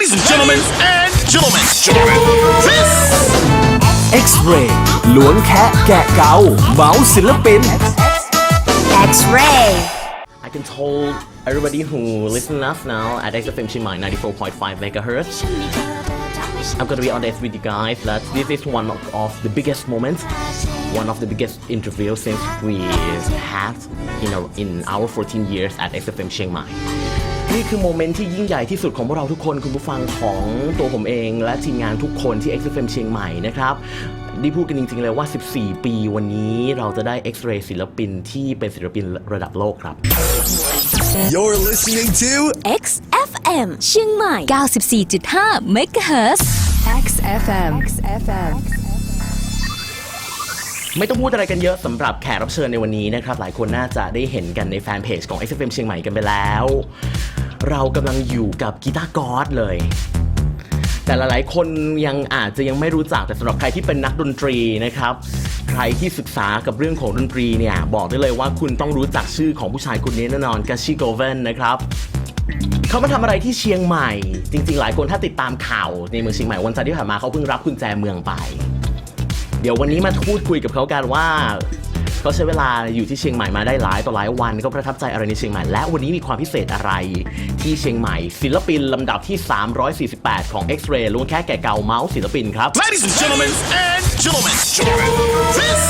Ladies and gentlemen, this X-ray ล้วงแคะแกะเกาเมาส์ศิลปิน X-ray I can told everybody who listen us now at XFM Chiang Mai 94.5 megahertz. I'm gonna be honest with you guys that this is one of the biggest moments, one of the biggest interviews since we had in our 14 years at XFM Chiang Mai. นี่คือโมเมนต์ที่ยิ่งใหญ่ที่สุดของพวกเราทุกคนคุณผู้ฟังของตัวผมเองและทีมงานทุกคนที่ XFM เชียงใหม่นะครับได้พูดกันจริงๆเลยว่า14ปีวันนี้เราจะได้ X-ray ศิลปินที่เป็นศิลปินระดับโลกครับ You're listening to XFM เชียงใหม่ 94.5 MHz XFM ไม่ต้องพูดอะไรกันเยอะสำหรับแขกรับเชิญในวันนี้นะครับหลายคนน่าจะได้เห็นกันในแฟนเพจของ XFM เชียงใหม่กันไปแล้วเรากำลังอยู่กับกีตาร์กอดเลยแต่หลายๆคนอาจจะยังไม่รู้จักแต่สำหรับใครที่เป็นนักดนตรีนะครับใครที่ศึกษากับเรื่องของดนตรีเนี่ยบอกได้เลยว่าคุณต้องรู้จักชื่อของผู้ชายคนนี้แน่นอน Guthrie Govan นะครับเขามาทำอะไรที่เชียงใหม่จริงๆหลายคนถ้าติดตามข่าวในเมืองเชียงใหม่วันจันทร์ที่ผ่านมาเขาเพิ่งรับกุญแจเมืองไปเดี๋ยววันนี้มาพูดคุยกับเขากันว่าเขาใช้เวลาอยู่ที่เชียงใหม่มาได้หลายต่อหลายวันเขาประทับใจอะไรในเชียงใหม่และวันนี้มีความพิเศษอะไรที่เชียงใหม่ศิลปินลำดับที่348ของ X-ray ล้วงแค่แก่เก่าเมาส์ศิลปินครับ Ladies and gentlemen, this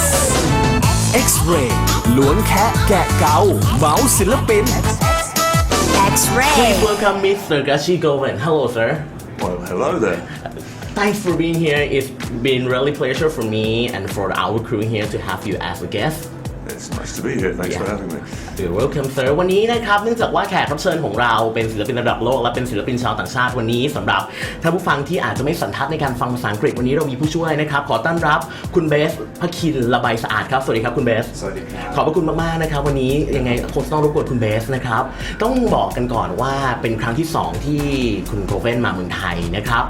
X-ray ล้วงแคะแกะเกาเมาส์ศิลปิน X-ray Please welcome Mr. Guthrie Govan. Hello, sir. Well, hello there. Thanks for being here. It's been really pleasure for me and for our crew here to have you as a guest. It's nice to be here. Thanks for having me. You're welcome, sir. วันนี้นะครับเนื่องจากว่าแขกรับเชิญของเราเป็นศิลปินระดับโลกและเป็นศิลปินชาวต่างชาติวันนี้สำหรับท่านผู้ฟังที่อาจจะไม่สันทัดในการฟังภาษาอังกฤษวันนี้เรามีผู้ช่วยนะครับขอต้อนรับคุณเบสภคินระบายสะอาดครับสวัสดีครับคุณเบสสวัสดีครับขอบพระคุณมากๆนะครับวันนี้ยังไงคงต้องรบกวนคุณเบสนะครับต้องบอกกันก่อนว่าเป็นครั้งที่2ที่คุณโกเวนมาเมืองไทยนะครับ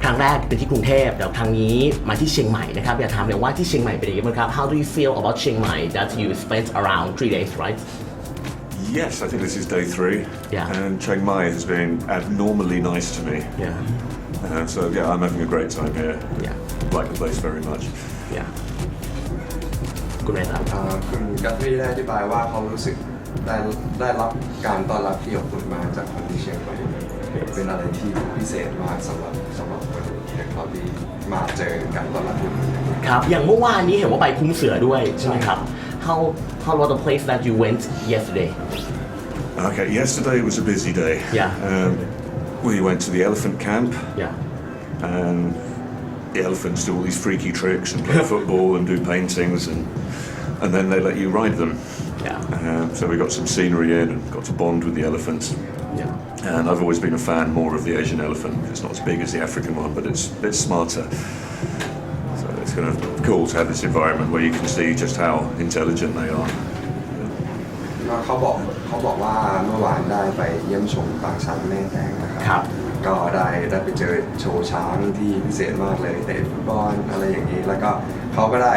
ครั้งแรกเป็นที่กรุงเทพแล้วครั้งนี้มาที่เชียงใหม่นะครับอยากถามเลยว่าที่เชียงใหม่เป็นยังไงบ้างครับ How do you feel about เชียงใหม่ that you spent around 3 days right Yes, I think this is day 3. Yeah. And Chiang Mai has been abnormally nice to me. Yeah. So yeah, I'm having a great time here. Yeah. Like the place very much. Yeah. คุณเบสครับ คุณกัตรี่ได้อธิบายว่าเขารู้สึกได้รับการต้อนรับที่อบอุ่นมาจากคนที่เชียงใหม่เป็นอะไรที่พิเศษมากสำหรับคนอย่างเขาที่มาเจอการต้อนรับที่ครับอย่างเมื่อวานนี้เห็นว่าไปคุ้มเสือด้วยใช่ไหมครับ How was the place that you went yesterday Okay, yesterday was a busy day. Yeah. We went to the elephant camp. Yeah. And the elephants do all these freaky tricks and play football and do paintings and then they let you ride them. Yeah. So we got some scenery in and got to bond with the elephants. Yeah. And I've always been a fan more of the Asian elephant. It's not as big as the African one, but it's a bit smarter. So it's kind of cool to have this environment where you can see just how intelligent they are. เขาบอกว่าเมื่อวานได้ไปเยี่ยมชมปางช้างแม่แตงนะครับก็ได้ไปเจอโชว์ช้างที่พิเศษมากเลยเตะฟุตบอลอะไรอย่างนี้แล้วก็เขาก็ได้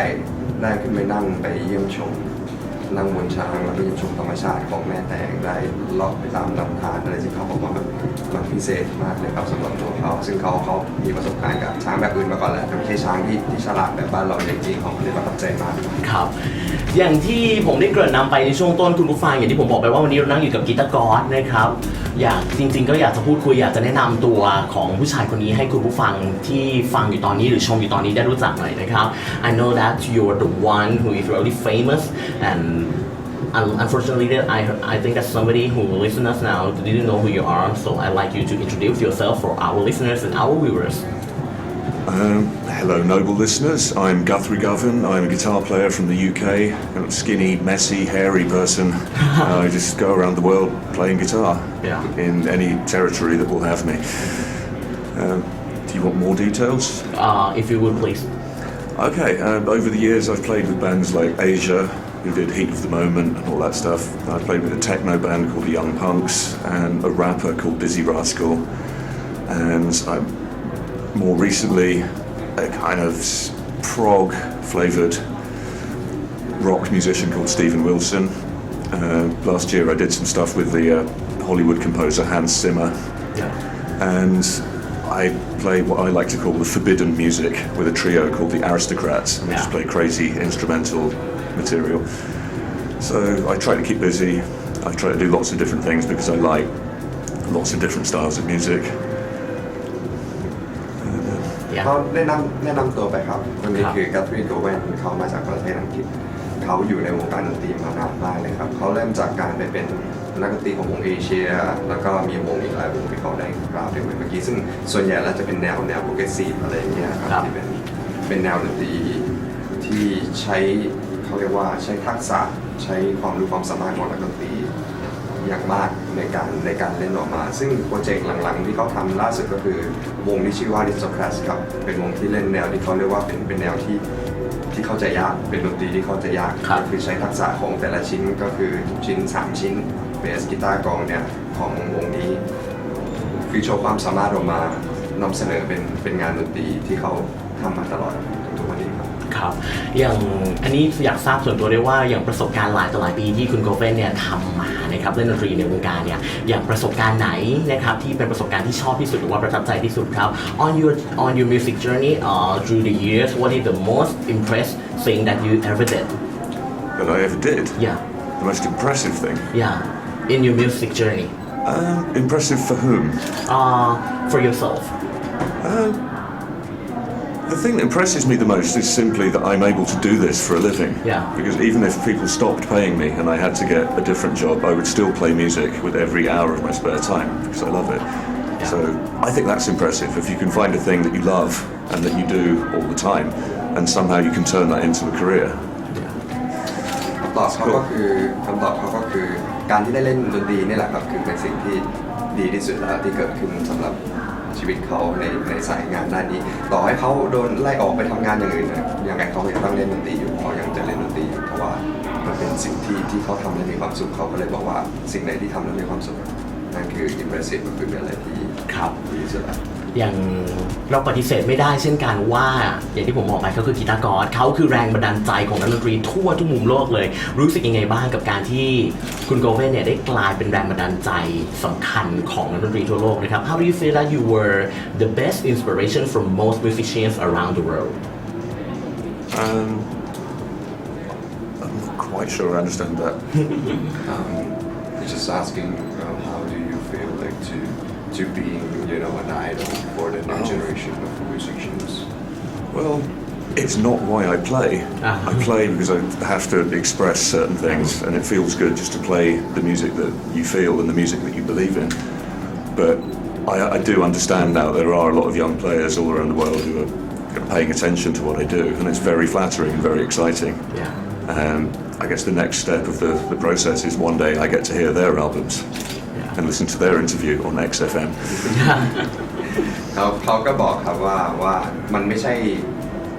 ขึ้นไปนั่งไปเยี่ยมชมนั่งบนช้างแล้วก็เยี่ยมชมธรรมชาติของแม่แตงได้เลาะไปตามลำธารอะไรที่เขาบอกว่ามันพิเศษมากเลยครับสำหรับตัวเขาซึ่งเขามีประสบการณ์กับช้างแบบอื่นมาก่อนแล้วแต่ไม่ใช่ช้างที่ฉลาดแบบบ้านเราจริงๆเขาเลยประทับใจมากครับอย่างที่ผมได้เกริ่นนำไปในช่วงต้นคุณผู้ฟังอย่างที่ผมบอกไปว่าวันนี้เรานั่งอยู่กับกีตาร์กอดนะครับจริงๆก็อยากจะพูดคุยอยากจะแนะนำตัวของผู้ชายคนนี้ให้คุณผู้ฟังที่ฟังอยู่ตอนนี้หรือชมอยู่ตอนนี้ได้รู้จักหน่อยนะครับ I know that you're the one who is really famous and unfortunately I think that somebody who listens us now didn't know who you are so I'd like you to introduce yourself for our listeners and our viewers Hello, noble listeners. I'm Guthrie Govan. I'm a guitar player from the UK. I'm a skinny, messy, hairy person. I just go around the world playing guitar in any territory that will have me. Do you want more details? If you would, please. Okay. Over the years, I've played with bands like Asia, who did Heat of the Moment and all that stuff. I played with a techno band called the Young Punks and a rapper called Busy Rascal. And more recently, a kind of prog-flavoured rock musician called Stephen Wilson. Last year I did some stuff with the Hollywood composer Hans Zimmer. Yeah. And I play what I like to call the forbidden music with a trio called the Aristocrats, and we just play crazy instrumental material. So I try to keep busy. I try to do lots of different things because I like lots of different styles of music. เขาแนะนำตัวไปครับคนนี้คือ Guthrie Govan เขามาจากประเทศอังกฤษเขาอยู่ในวงการดนตรีมานานมากเลยครับเขาเริ่มจากการไปเป็นนักดนตรีของวงเอเชียแล้วก็มีวงอีกหลายวงที่เขาได้กล่าวถึงเมื่อกี้ซึ่งส่วนใหญ่แล้วจะเป็นแนวโปรเกรสซีฟอะไรอย่างเงี้ยครับที่เป็นแนวดนตรีที่ใช้เขาเรียกว่าใช้ทักษะใช้ความรู้ความสามารถของนักดนตรีอย่างมากในการเล่นออกมาซึ่งโปรเจกต์หลังๆที่เขาทำล่าสุดก็คือวงที่ชื่อว่า Aristocrats ครับเป็นวงที่เล่นแนวที่เขาเรียกว่าเป็นแนวที่เข้าใจยากเป็นดนตรีที่เข้าใจยากก็คือใช้ทักษะของแต่ละชิ้นก็คือทุกชิ้น3ชิ้นเบสกีตาร์กลองเนี่ยของวงนี้คือโชว์ความสามารถออกมานำเสนอเป็นงานดนตรีที่เขาทำมาตลอดทุกวันนี้ครับครับอย่างอันนี้อยากทราบส่วนตัวด้วยว่าอย่างประสบการณ์หลายต่อหลายปีที่คุณโกเฟนเนี่ยทำมานะครับเล่นดนตรีในวงการเนี่ยอย่างประสบการณ์ไหนนะครับที่เป็นประสบการณ์ที่ชอบที่สุดหรือว่าประทับใจที่สุดครับ on your music journey through the years what is the most impressive thing that you ever did That I ever did? Yeah. The most impressive thing? Yeah. In your music journey. Impressive for whom? For yourself. The thing that impresses me the most is simply that I'm able to do this for a living. Yeah. Because even if people stopped paying me and I had to get a different job, I would still play music with every hour of my spare time because I love it. Yeah. So I think that's impressive. If you can find a thing that you love and that you do all the time, and somehow you can turn that into a career. คำตอบเขาก็คือการที่ได้เล่นดนตรีนี่แหละครับคือเป็นสิ่งที่ดีที่สุดแล้วที่เกิดขึ้นสำหรับชีวิตเขาในสายงานด้านนี้ต่อให้เขาโดนไล่ออกไปทำงานอย่างอื่นนะยังไงเขายังต้องเล่นดนตรีอยู่เขายังจะเล่นดนตรีอยู่เพราะว่ามันเป็นสิ่งที่เขาทำแล้วมีความสุขเขาก็เลยบอกว่าสิ่งไหนที่ทำแล้วมีความสุขนั่นคือ impressive ก็คือเป็นอะไรที่ดีที่สุดแล้วอย่างเราปฏิเสธไม่ได้เช่นกันว่าอย่างที่ผมบอกไปเขาคือกีตาร์กอร์ดเขาคือแรงบันดาลใจของนักดนตรีทั่วทุกมุมโลกเลยรู้สึกยังไงบ้างกับการที่คุณโกเวนเนี่ยได้กลายเป็นแรงบันดาลใจสำคัญของนักดนตรีทั่วโลกนะครับ How do you feel that you were the best inspiration for most musicians around the world? I'm not quite sure I understand that. Just asking how do you feel like to being, an idol for the next generation of musicians? Well, it's not why I play. I play because I have to express certain things, and it feels good just to play the music that you feel and the music that you believe in. But I do understand now there are a lot of young players all around the world who are paying attention to what I do, and it's very flattering and very exciting. I guess the next step of the process is one day I get to hear their albums.And listen to their interview on XFM. เขาก็บอกครับว่ามันไม่ใช่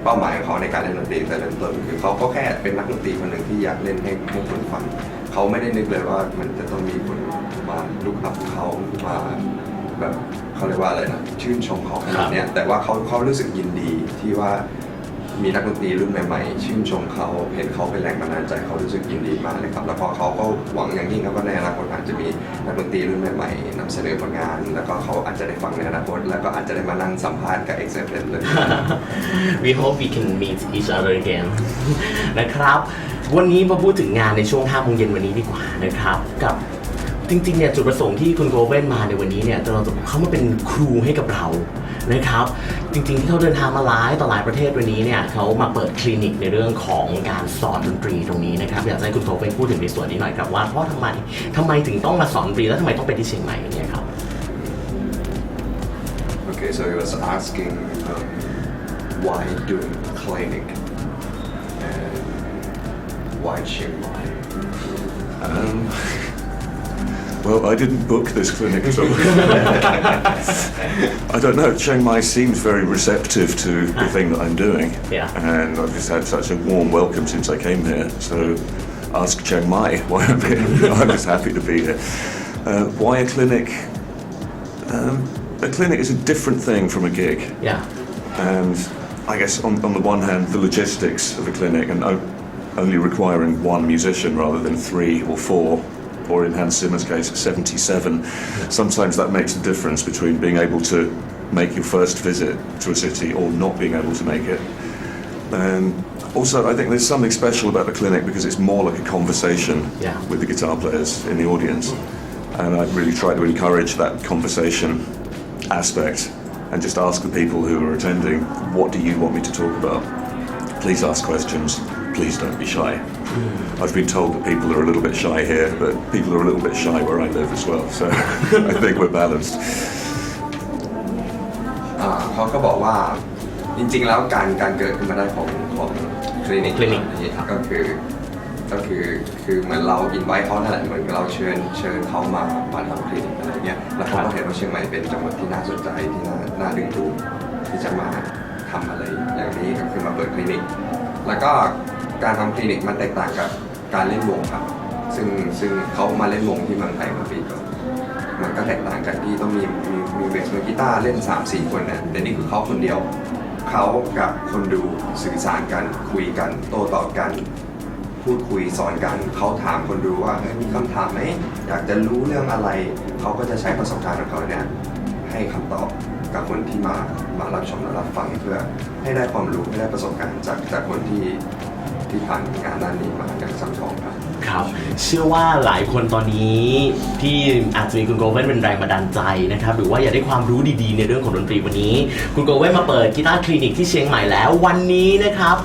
เป้าหมายของเขาในการเล่นดนตรีแต่เริ่มต้นคือเขาก็แค่เป็นนักดนตรีคนหนึ่งที่อยากเล่นให้คนฟังเขาไม่ได้นึกเลยว่ามันจะต้องมีคนมาลุกอัพเขามาแบบเขาเรียกว่าอะไรนะชื่นชมเขาขนาดนี้แต่ว่าเขารู้สึกยินดีที่ว่ามีนักดนตรีรุ่นใหม่ๆชื่นชมเขาเห็นเขาเป็นแรงบันดาลใจเขารู้สึกยินดีมากเลยครับแล้วพอเขาก็หวังอย่างยิ่งครับว่าในอนาคตอาจจะมีนักดนตรีรุ่นใหม่ๆนำเสนอผลงานแล้วก็เขาอาจจะได้ฟังในอนาคตแล้วก็อาจจะได้มานั่งสัมภาษณ์กับ XFM เลย We hope we can meet each other again นะครับวันนี้มาพูดถึงงานในช่วง 5 โมงเย็นวันนี้ดีกว่านะครับกับจริงๆเนี่ยจุดประสงค์ที่คุณโกเวนมาในวันนี้เนี่ยเขามาเป็นครูให้กับเรานะครับจริงๆที่เขาเดินทางมาหลายต่อหลายประเทศวันนี้เนี่ยเขามาเปิดคลินิกในเรื่องของการสอนดนตรีตรงนี้นะครับอยากให้คุณโกเวนพูดถึงในส่วนนี้หน่อยครับว่าเพราะทำไมถึงต้องมาสอนดนตรีแล้วทำไมต้องไปที่เชียงใหม่เนี่ยครับ Okay, so he was asking why doing clinic and why Chiang Mai? Well, I didn't book this clinic at all. I don't know. Chiang Mai seems very receptive to the thing that I'm doing. And I've just had such a warm welcome since I came here. So ask Chiang Mai why I'm here. I'm just happy to be here. Why a clinic? A clinic is a different thing from a gig. And I guess on the one hand, the logistics of a clinic and only requiring one musician rather than 3 or 4, or in Hans Zimmer's case, 77. Sometimes that makes a difference between being able to make your first visit to a city or not being able to make it. And also, I think there's something special about the clinic because it's more like a conversation with the guitar players in the audience. And I really try to encourage that conversation aspect and just ask the people who are attending, what do you want me to talk about? Please ask questions. Please don't be shy. I've been told that people are a little bit shy here, but people are a little bit shy where I live as well. So I think we're balanced. เขาก็บอกว่าจริงๆแล้วการเกิดขึ้นมาได้ของคลินิกนี้ก็คือเหมือนเราอินไว้เขานั่นแหละเหมือนเราเชิญเขามาทำคลินิกอะไรเงี้ยแล้วเขาก็เห็นว่าเชียงใหม่เป็นจังหวัดที่น่าสนใจที่น่าดึงดูดที่จะมาทำอะไรอย่างนี้ก็คือมาเปิดคลินิกแล้วก็การทำคลินิกมันแตกต่างกับการเล่นวงครับซึ่งเขามาเล่นวงที่เมืองไทยมาปีก่อนมันก็แตกต่างกันที่ต้องมีเบสมือกีตาร์เล่น 3-4 คนเนี่ยแต่นี่คือเขาคนเดียวเขากับคนดูสื่อสารกันคุยกันโต้ตอบกันพูดคุยสอนกันเขาถามคนดูว่ามีคำถามไหมอยากจะรู้เรื่องอะไรเขาก็จะใช้ประสบการณ์ของเขาเนี่ยให้คำตอบกับคนที่มารับชมและรับฟังเพื่อให้ได้ความรู้ให้ได้ประสบการณ์จากคนที่ผ่านงานด้านนี้มาอย่างซ้ำซ้อนครับเชื่อว่าหลายคนตอนนี้ที่อาจจะมีคุณโกเว่นเป็นแรงบันดาลใจนะครับหรือว่าอยากได้ความรู้ดีๆในเรื่องของดนตรีวันนี้คุณโกเว่นมาเปิดกีตาร์คลินิกที่เชียงใหม่แล้ววันนี้นะครับ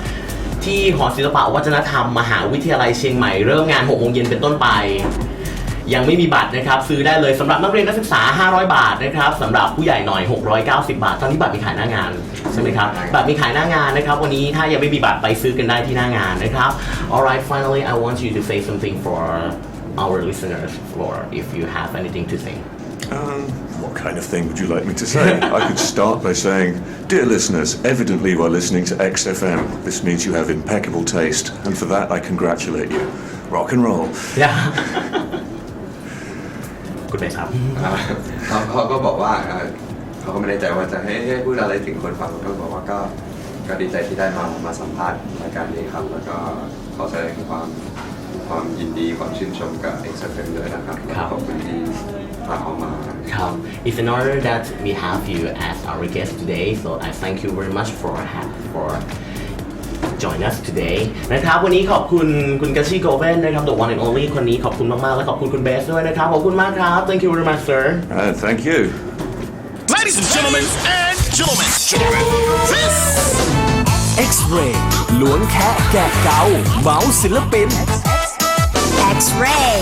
ที่หอศิลปะวัฒนธรรมมหาวิทยาลัยเชียงใหม่เริ่มงาน 6 โมงเย็นเป็นต้นไปยังไม่มีบัตรนะครับซื้อได้เลยสำหรับนักเรียนนักศึกษา500 บาทนะครับสำหรับผู้ใหญ่หน่อย690 บาทตอนนี้บัตรมีขายหน้างานใช่ไหมครับบัตรมีขายหน้างานนะครับวันนี้ถ้ายังไม่มีบัตรไปซื้อกันได้ที่หน้างานนะครับ Alright finally I want you to say something for our listeners or if you have anything to say What kind of thing would you like me to say? I could start by saying, dear listeners, evidently you are listening to XFM. This means you have impeccable taste, and for that I congratulate you. Rock and roll. Yeah. คุณเบสครับเขาก็บอกว่าเขาก็ไม่ได้ใจว่าจะให้พูดอะไรถึงคนฟังเขาบอกว่าก็ดีใจที่ได้มาสัมภาษณ์รายการนี้ครับแล้วก็ขอแสดงความยินดีความชื่นชมกับ XFM ด้วยนะครับขอบคุณที่พาเขามาครับ It's an honor that we have you as our guest today so I thank you very much for join us today นะครับวันนี้ขอบคุณคุณกัชชี่โกเว่นนะครับ the one and only คนนี้ขอบคุณมากๆและขอบคุณคุณเบสด้วยนะครับขอบคุณมากครับ Thank you very much sir Thank you Ladies and gentlemen this X-Ray ล้วงแคะแกะเกาเมาส์ศิลปิน X-Ray